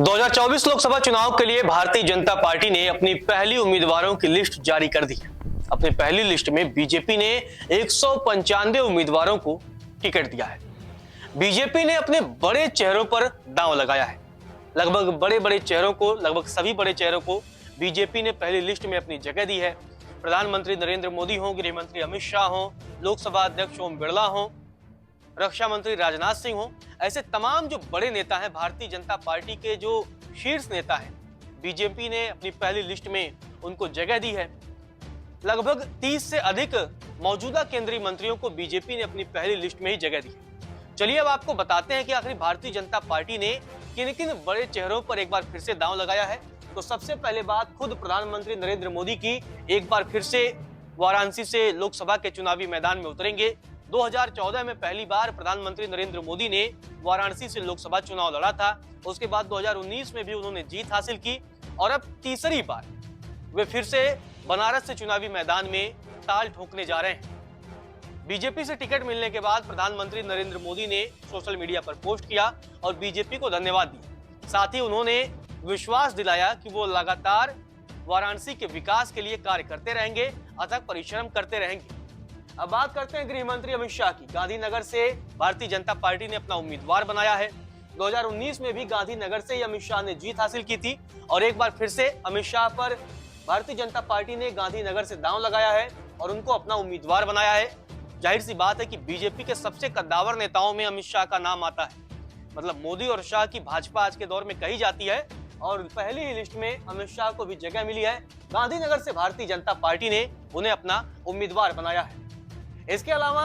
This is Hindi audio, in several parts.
2024 लोकसभा चुनाव के लिए भारतीय जनता पार्टी ने अपनी पहली उम्मीदवारों की लिस्ट जारी कर दी है। अपनी पहली लिस्ट में बीजेपी ने 195 उम्मीदवारों को टिकट दिया है। बीजेपी ने अपने बड़े चेहरों पर दांव लगाया है। लगभग सभी बड़े चेहरों को बीजेपी ने पहली लिस्ट में अपनी जगह दी है। प्रधानमंत्री नरेंद्र मोदी हों, गृह मंत्री अमित शाह हों, लोकसभा अध्यक्ष ओम बिरला हों, रक्षा मंत्री राजनाथ सिंह हो, ऐसे तमाम जो बड़े नेता हैं, भारतीय जनता पार्टी के जो शीर्ष नेता हैं, बीजेपी ने अपनी पहली लिस्ट में उनको जगह दी है। लगभग 30 से अधिक मौजूदा केंद्रीय मंत्रियों को बीजेपी ने अपनी पहली लिस्ट में ही जगह दी है। चलिए अब आपको बताते हैं कि आखिर भारतीय जनता पार्टी ने किन किन बड़े चेहरों पर एक बार फिर से दांव लगाया है। तो सबसे पहले बात खुद प्रधानमंत्री नरेंद्र मोदी की एक बार फिर से वाराणसी से लोकसभा के चुनावी मैदान में उतरेंगे। 2014 में पहली बार प्रधानमंत्री नरेंद्र मोदी ने वाराणसी से लोकसभा चुनाव लड़ा था। उसके बाद 2019 में भी उन्होंने जीत हासिल की और अब तीसरी बार वे फिर से बनारस से चुनावी मैदान में ताल ठोकने जा रहे हैं। बीजेपी से टिकट मिलने के बाद प्रधानमंत्री नरेंद्र मोदी ने सोशल मीडिया पर पोस्ट किया और बीजेपी को धन्यवाद दिया। साथ ही उन्होंने विश्वास दिलाया कि वो लगातार वाराणसी के विकास के लिए कार्य करते रहेंगे, अथक परिश्रम करते रहेंगे। अब बात करते हैं गृह मंत्री अमित शाह की। गांधीनगर से भारतीय जनता पार्टी ने अपना उम्मीदवार बनाया है। 2019 में भी गांधीनगर से ही अमित शाह ने जीत हासिल की थी और एक बार फिर से अमित शाह पर भारतीय जनता पार्टी ने गांधीनगर से दांव लगाया है और उनको अपना उम्मीदवार बनाया है। जाहिर सी बात है कि बीजेपी के सबसे कद्दावर नेताओं में अमित शाह का नाम आता है। मतलब मोदी और शाह की भाजपा आज के दौर में कही जाती है और पहली ही लिस्ट में अमित शाह को भी जगह मिली है। गांधीनगर से भारतीय जनता पार्टी ने उन्हें अपना उम्मीदवार बनाया है। इसके अलावा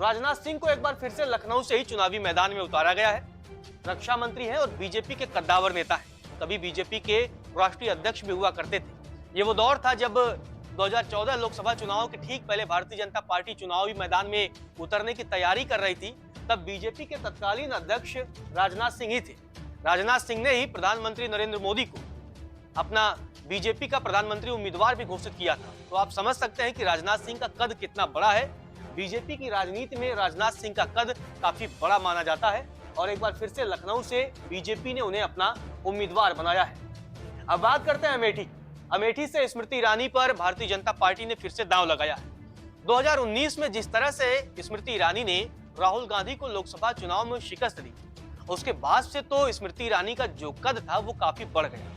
राजनाथ सिंह को एक बार फिर से लखनऊ से ही चुनावी मैदान में उतारा गया है। रक्षा मंत्री हैं और बीजेपी के कद्दावर नेता हैं। कभी बीजेपी के राष्ट्रीय अध्यक्ष भी हुआ करते थे। ये वो दौर था जब 2014 लोकसभा चुनाव के ठीक पहले भारतीय जनता पार्टी चुनावी मैदान में उतरने की तैयारी कर रही थी। तब बीजेपी के तत्कालीन अध्यक्ष राजनाथ सिंह ही थे। राजनाथ सिंह ने ही प्रधानमंत्री नरेंद्र मोदी को अपना बीजेपी का प्रधानमंत्री उम्मीदवार भी घोषित किया था। तो आप समझ सकते हैं कि राजनाथ सिंह का कद कितना बड़ा है। बीजेपी की राजनीति में राजनाथ सिंह का कद काफी बड़ा माना जाता है और एक बार फिर से लखनऊ से बीजेपी ने उन्हें अपना उम्मीदवार बनाया है। अब बात करते हैं अमेठी से स्मृति ईरानी पर भारतीय जनता पार्टी ने फिर से दांव लगाया है। 2019 में जिस तरह से स्मृति ईरानी ने राहुल गांधी को लोकसभा चुनाव में शिकस्त दी, उसके बाद से तो स्मृति ईरानी का जो कद था वो काफी बढ़ गया।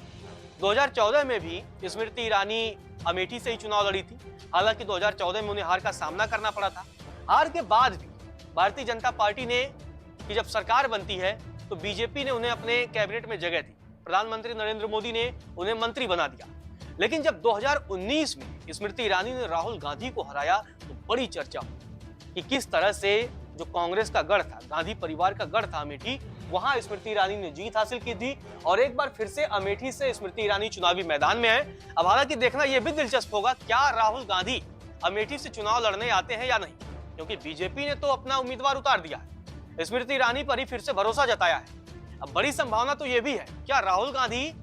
2014 में भी स्मृति ईरानी अमेठी से ही चुनाव लड़ी थी। हालांकि 2014 में उन्हें हार का सामना करना पड़ा था। हार के बाद भी भारतीय जनता पार्टी ने कि जब सरकार बनती है तो बीजेपी ने उन्हें अपने कैबिनेट में जगह दी। प्रधानमंत्री नरेंद्र मोदी ने उन्हें मंत्री बना दिया। लेकिन जब 2019 में स्मृति ईरानी ने राहुल गांधी को हराया तो बड़ी चर्चा हुई कि किस तरह से जो कांग्रेस का गढ़ था, गांधी परिवार का गढ़ था अमेठी, वहां स्मृति ईरानी ने जीत हासिल की थी और एक बार फिर से अमेठी से स्मृति ईरानी चुनावी मैदान में है। अब हालांकि देखना यह भी दिलचस्प होगा क्या राहुल गांधी अमेठी से चुनाव लड़ने आते हैं या नहीं, क्योंकि बीजेपी ने तो अपना उम्मीदवार उतार दिया है। स्मृति ईरानी पर ही फिर से भरोसा जताया है। अब बड़ी संभावना तो यह भी है क्या राहुल गांधी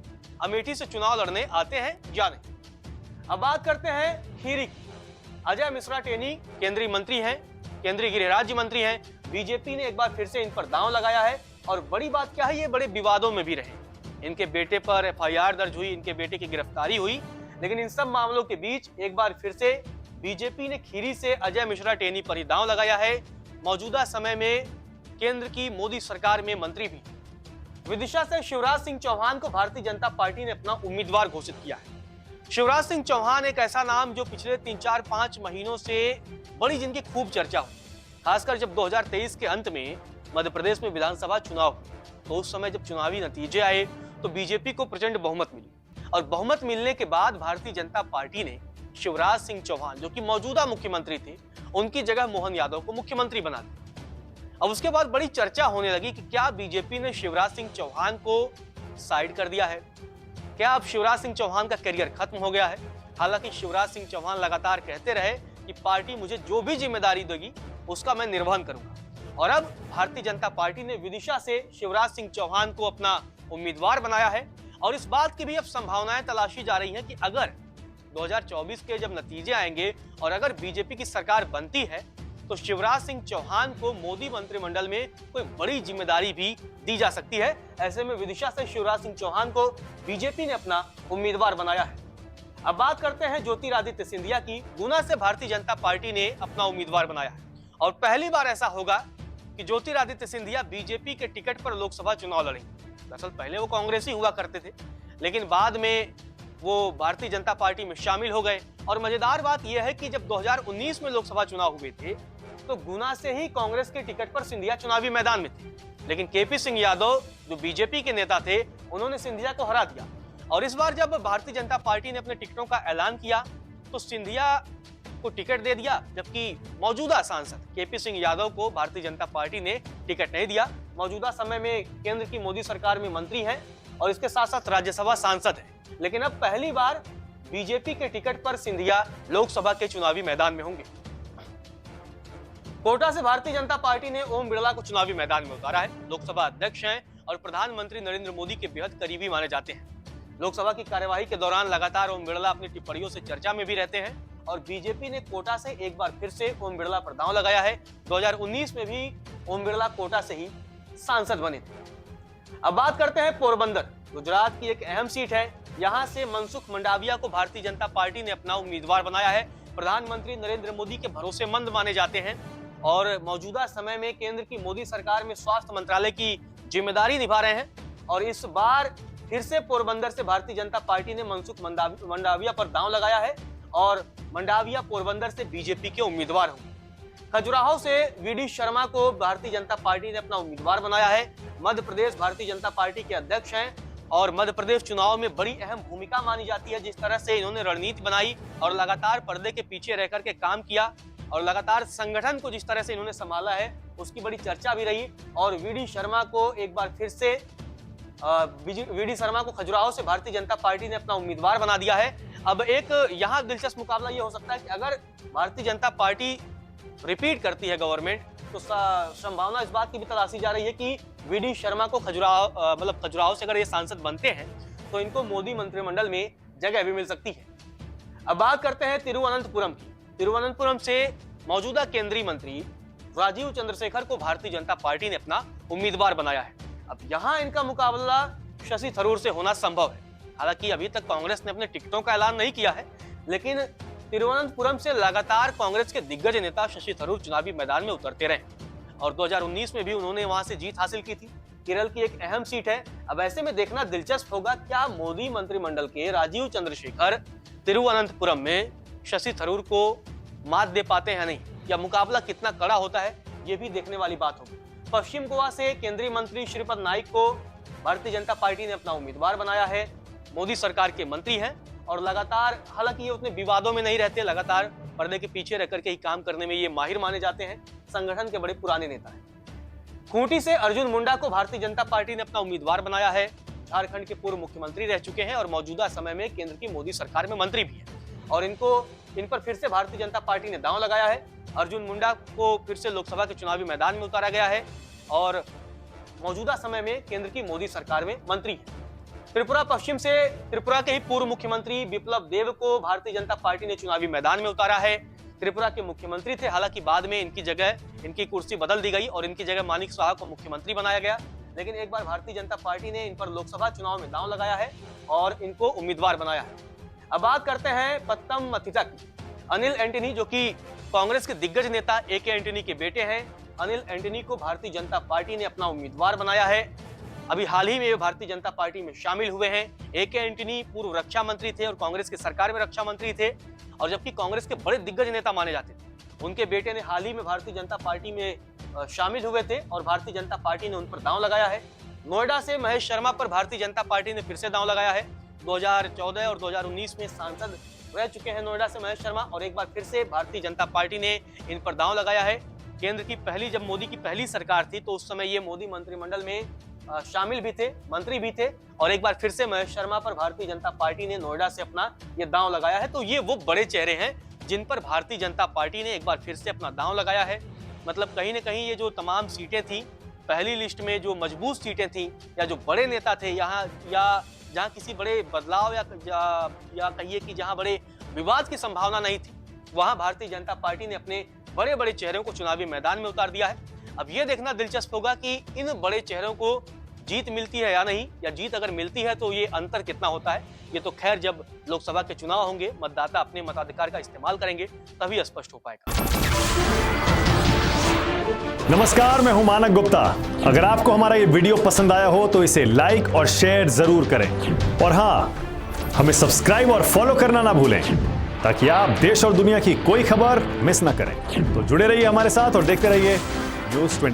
अमेठी से चुनाव लड़ने आते हैं या नहीं। अब बात करते हैं खीरी की। अजय मिश्रा टेनी केंद्रीय मंत्री हैं, केंद्रीय गृह राज्य मंत्री हैं। बीजेपी ने एक बार फिर से इन पर दांव लगाया है और बड़ी बात क्या है, ये बड़े विवादों में भी रहे। इनके बेटे पर एफआईआर दर्ज हुई, इनके बेटे की गिरफ्तारी हुई, लेकिन इन सब मामलों के बीच एक बार फिर से बीजेपी ने खीरी से अजय मिश्रा टेनी पर ही दांव लगाया है। मौजूदा समय में केंद्र की मोदी सरकार में मंत्री भी। विदिशा से शिवराज सिंह चौहान को भारतीय जनता पार्टी ने अपना उम्मीदवार घोषित किया है। शिवराज सिंह चौहान एक ऐसा नाम जो पिछले 3-4-5 महीनों से बड़ी जिनकी खूब चर्चा हुई, खासकर जब 2023 के अंत में मध्य प्रदेश में विधानसभा चुनाव हुए तो उस समय जब चुनावी नतीजे आए तो बीजेपी को प्रचंड बहुमत मिली और बहुमत मिलने के बाद भारतीय जनता पार्टी ने शिवराज सिंह चौहान, जो कि मौजूदा मुख्यमंत्री थे, उनकी जगह मोहन यादव को मुख्यमंत्री बना दिया। अब उसके बाद बड़ी चर्चा होने लगी कि क्या बीजेपी ने शिवराज सिंह चौहान को साइड कर दिया है, क्या अब शिवराज सिंह चौहान का करियर खत्म हो गया है। हालांकि शिवराज सिंह चौहान लगातार कहते रहे कि पार्टी मुझे जो भी जिम्मेदारी देगी उसका मैं निर्वहन करूंगा और अब भारतीय जनता पार्टी ने विदिशा से शिवराज सिंह चौहान को अपना उम्मीदवार बनाया है और इस बात की भी अब संभावनाएं तलाशी जा रही हैं कि अगर 2024 के जब नतीजे आएंगे और अगर बीजेपी की सरकार बनती है तो शिवराज सिंह चौहान को मोदी मंत्रिमंडल में कोई बड़ी जिम्मेदारी भी दी जा सकती है। ऐसे में विदिशा से शिवराज सिंह चौहान को बीजेपी ने अपना उम्मीदवार बनाया है। अब बात करते हैं ज्योतिरादित्य सिंधिया की। गुना से भारतीय जनता पार्टी ने अपना उम्मीदवार बनाया है और पहली बार ऐसा होगा कि ज्योतिरादित्य सिंधिया बीजेपी के टिकट पर लोकसभा चुनाव लड़ेंगे। दरअसल पहले वो कांग्रेसी हुआ करते थे, लेकिन बाद में वो भारतीय जनता पार्टी में शामिल हो गए। और मजेदार बात यह है कि जब 2019 में लोकसभा चुनाव हुए थे तो गुना से ही कांग्रेस के टिकट पर सिंधिया चुनावी मैदान में थे, लेकिन केपी सिंह यादव जो बीजेपी के नेता थे उन्होंने सिंधिया को हरा दिया। और इस बार जब भारतीय जनता पार्टी ने अपने टिकटों का ऐलान किया तो सिंधिया को टिकट दे दिया, जबकि मौजूदा सांसद केपी सिंह यादव को भारतीय जनता पार्टी ने टिकट नहीं दिया। मौजूदा समय में केंद्र की मोदी सरकार में मंत्री हैं और इसके साथ साथ राज्यसभा सांसद हैं, लेकिन अब पहली बार बीजेपी के टिकट पर सिंधिया लोकसभा के चुनावी मैदान में होंगे। कोटा से भारतीय जनता पार्टी ने ओम बिरला को चुनावी मैदान में उतारा है। लोकसभा अध्यक्ष हैं और प्रधानमंत्री नरेंद्र मोदी के बेहद करीबी माने जाते हैं। लोकसभा की कार्यवाही के दौरान लगातार ओम बिरला अपनी टिप्पणियों से चर्चा में भी रहते हैं और बीजेपी ने कोटा से एक बार फिर से ओम बिरला पर दांव लगाया है। 2019 में भी ओम बिरला कोटा से ही सांसद बने थे। अब बात करते हैं पोरबंदर। गुजरात की एक अहम सीट है। यहां से मनसुख मंडाविया को भारतीय जनता पार्टी ने अपना उम्मीदवार बनाया है। प्रधानमंत्री नरेंद्र मोदी के भरोसेमंद माने जाते हैं और मौजूदा समय में केंद्र की मोदी सरकार में स्वास्थ्य मंत्रालय की जिम्मेदारी निभा रहे हैं। और इस बार फिर से पोरबंदर से भारतीय जनता पार्टी ने मनसुख मंडाविया पर दांव लगाया है और मंडाविया पोरबंदर से बीजेपी के उम्मीदवार होंगे। खजुराहो से वीडी शर्मा को भारतीय जनता पार्टी ने अपना उम्मीदवार बनाया है। मध्य प्रदेश भारतीय जनता पार्टी के अध्यक्ष हैं और मध्य प्रदेश चुनाव में बड़ी अहम भूमिका मानी जाती है। जिस तरह से इन्होंने रणनीति बनाई और लगातार पर्दे के पीछे रह करके काम किया और लगातार संगठन को जिस तरह से इन्होंने संभाला है उसकी बड़ी चर्चा भी रही। और वीडी शर्मा को एक बार फिर से वीडी शर्मा को खजुराहो से भारतीय जनता पार्टी ने अपना उम्मीदवार बना दिया है। अब एक यहाँ दिलचस्प मुकाबला ये हो सकता है कि अगर भारतीय जनता पार्टी रिपीट करती है गवर्नमेंट तो संभावना इस बात की भी तलाशी जा रही है कि वीडी शर्मा को खजुराहो से अगर ये सांसद बनते हैं तो इनको मोदी मंत्रिमंडल में जगह भी मिल सकती है। अब बात करते हैं तिरुवनंतपुरम की। तिरुवनंतपुरम से मौजूदा केंद्रीय मंत्री राजीव चंद्रशेखर को भारतीय जनता पार्टी ने अपना उम्मीदवार बनाया है। अब यहाँ इनका मुकाबला शशि थरूर से होना संभव है। हालांकि अभी तक कांग्रेस ने अपने टिकटों का ऐलान नहीं किया है, लेकिन तिरुवनंतपुरम से लगातार कांग्रेस के दिग्गज नेता शशि थरूर चुनावी मैदान में उतरते रहे और 2019 में भी उन्होंने वहां से जीत हासिल की थी। केरल की एक अहम सीट है। अब ऐसे में देखना दिलचस्प होगा क्या मोदी मंत्रिमंडल के राजीव चंद्रशेखर तिरुवनंतपुरम में शशि थरूर को मात दे पाते हैं नहीं, या मुकाबला कितना कड़ा होता है ये भी देखने वाली बात होगी। पश्चिम गोवा से केंद्रीय मंत्री श्रीपद नाइक को भारतीय जनता पार्टी ने अपना उम्मीदवार बनाया है। मोदी सरकार के मंत्री हैं और लगातार, हालांकि ये उतने विवादों में नहीं रहते, लगातार पर्दे के पीछे रह करके ही काम करने में ये माहिर माने जाते हैं। संगठन के बड़े पुराने नेता हैं। खूंटी से अर्जुन मुंडा को भारतीय जनता पार्टी ने अपना उम्मीदवार बनाया है। झारखंड के पूर्व मुख्यमंत्री रह चुके हैं और मौजूदा समय में केंद्र की मोदी सरकार में मंत्री भी है और इन पर फिर से भारतीय जनता पार्टी ने दांव लगाया है। अर्जुन मुंडा को फिर से लोकसभा के चुनावी मैदान में उतारा गया है और मौजूदा समय में केंद्र की मोदी सरकार में मंत्री है। त्रिपुरा पश्चिम से त्रिपुरा के ही पूर्व मुख्यमंत्री बिप्लब देव को भारतीय जनता पार्टी ने चुनावी मैदान में उतारा है। त्रिपुरा के मुख्यमंत्री थे, हालांकि बाद में इनकी कुर्सी बदल दी गई और इनकी जगह मानिक साहा को मुख्यमंत्री बनाया गया। लेकिन एक बार भारतीय जनता पार्टी ने इन पर लोकसभा चुनाव में दांव लगाया है और इनको उम्मीदवार बनाया है। अब बात करते हैं पत्तमथिट्टा की। अनिल एंटनी, जो कि कांग्रेस के दिग्गज नेता ए.के. एंटनी के बेटे हैं, अनिल एंटनी को भारतीय जनता पार्टी ने अपना उम्मीदवार बनाया है। अभी हाल ही में वे भारतीय जनता पार्टी में शामिल हुए हैं। ए.के. एंटनी पूर्व रक्षा मंत्री थे और कांग्रेस की सरकार में रक्षा मंत्री थे और जबकि कांग्रेस के बड़े दिग्गज नेता माने जाते थे। उनके बेटे ने हाल ही में भारतीय जनता पार्टी में शामिल हुए थे और भारतीय जनता पार्टी ने उन पर दांव लगाया है। नोएडा से महेश शर्मा पर भारतीय जनता पार्टी ने फिर से दांव लगाया है। 2014 और 2019 में सांसद रह चुके हैं नोएडा से महेश शर्मा और एक बार फिर से भारतीय जनता पार्टी ने इन पर दांव लगाया है। केंद्र की जब मोदी की पहली सरकार थी तो उस समय ये मोदी मंत्रिमंडल में शामिल भी थे, मंत्री भी थे और एक बार फिर से महेश शर्मा पर भारतीय जनता पार्टी ने नोएडा से अपना ये दांव लगाया है। तो ये वो बड़े चेहरे हैं जिन पर भारतीय जनता पार्टी ने एक बार फिर से अपना दांव लगाया है। मतलब कहीं ना कहीं ये जो तमाम सीटें थी पहली लिस्ट में, जो मजबूत सीटें थी या जो बड़े नेता थे यहाँ, या जहाँ किसी बड़े बदलाव या कहिए कि जहाँ बड़े विवाद की संभावना नहीं थी, वहाँ भारतीय जनता पार्टी ने अपने बड़े बड़े चेहरों को चुनावी मैदान में उतार दिया है। अब यह देखना दिलचस्प होगा कि इन बड़े चेहरों को जीत मिलती है या नहीं, या जीत अगर मिलती है तो ये अंतर कितना होता है। ये तो खैर जब लोकसभा के चुनाव होंगे, मतदाता अपने मताधिकार का इस्तेमाल करेंगे, तभी स्पष्ट हो पाएगा। नमस्कार, मैं हूं मानक गुप्ता। अगर आपको हमारा ये वीडियो पसंद आया हो तो इसे लाइक और शेयर जरूर करें, और हां, हमें सब्सक्राइब और फॉलो करना ना भूलें ताकि आप देश और दुनिया की कोई खबर मिस ना करें। तो जुड़े रहिए हमारे साथ और देखते रहिए न्यूज़ 24।